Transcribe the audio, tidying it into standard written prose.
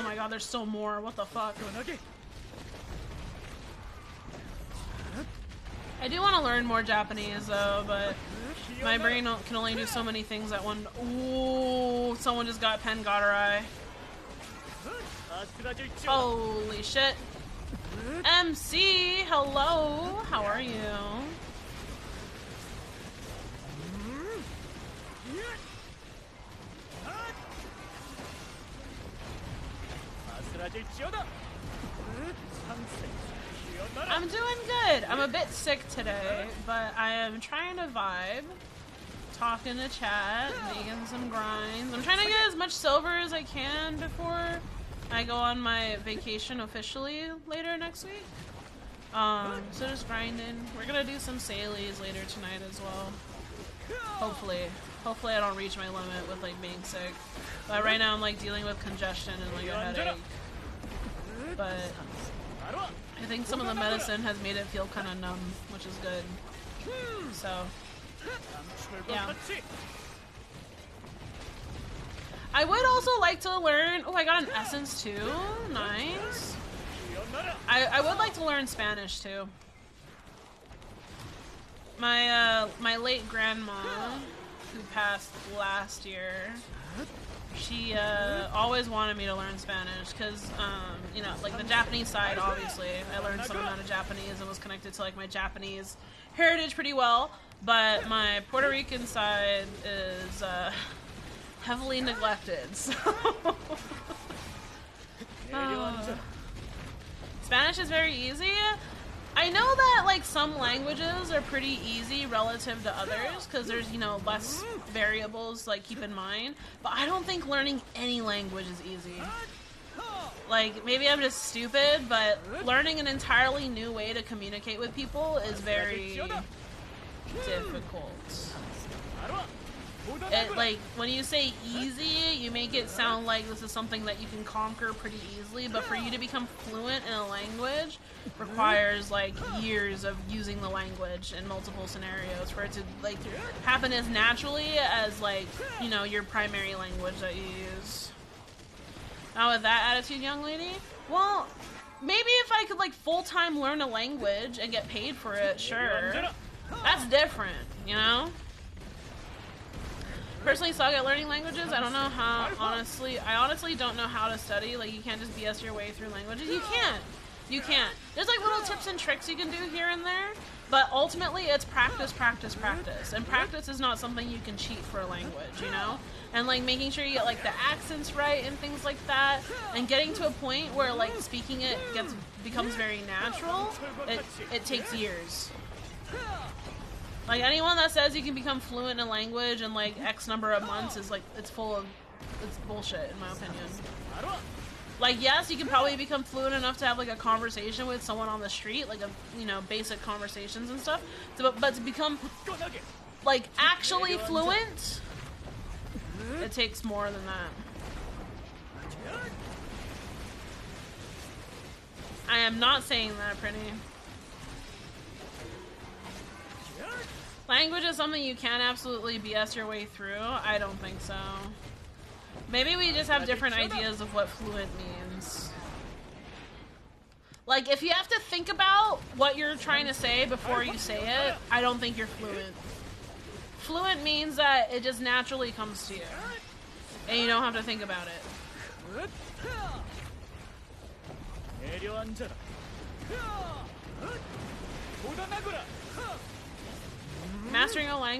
my god, there's still more. What the fuck? I do want to learn more Japanese though, but my brain can only do so many things at one. Ooh, someone just got Pengadarai. Holy shit. MC, hello. How are you? I'm doing good. I'm a bit sick today, but I am trying to vibe, talking to chat, making some grinds. I'm trying to get as much silver as I can before I go on my vacation officially later next week. So just grinding. We're gonna do some salies later tonight as well. Hopefully I don't reach my limit with like being sick. But right now I'm like dealing with congestion and like a headache. But I think some of the medicine has made it feel kind of numb, which is good. So, yeah. I would also like to learn... Oh, I got an essence too. Nice. I would like to learn Spanish too. My late grandma, who passed last year, she always wanted me to learn Spanish because, you know, like the Japanese side, obviously, I learned some amount of Japanese and was connected to like my Japanese heritage pretty well, but my Puerto Rican side is heavily neglected, so... Spanish is very easy. I know that like some languages are pretty easy relative to others because there's, you know, less variables like keep in mind, but I don't think learning any language is easy. Like maybe I'm just stupid, but learning an entirely new way to communicate with people is very difficult. Like when you say easy, you make it sound like this is something that you can conquer pretty easily, but for you to become fluent in a language requires like years of using the language in multiple scenarios for it to like happen as naturally as like, you know, your primary language that you use. Now with that attitude, young lady, well, maybe if I could like full-time learn a language and get paid for it, sure. That's different, you know? Personally suck at learning languages. I don't know how, honestly, I honestly don't know how to study. Like, you can't just BS your way through languages. You can't. You can't. There's like little tips and tricks you can do here and there, but ultimately it's practice, practice, practice. And practice is not something you can cheat for a language, you know? And like making sure you get like the accents right and things like that, and getting to a point where like speaking it becomes very natural, it takes years. Like, anyone that says you can become fluent in a language in, like, X number of months is, like, it's bullshit, in my opinion. Like, yes, you can probably become fluent enough to have, like, a conversation with someone on the street, like, you know, basic conversations and stuff. But to become, like, actually fluent, it takes more than that. I am not saying that, Pretty. Language is something you can absolutely BS your way through. I don't think so. Maybe we just have different ideas of what fluent means. Like, if you have to think about what you're trying to say before you say it, I don't think you're fluent. Fluent means that it just naturally comes to you, and you don't have to think about it. Mastering a language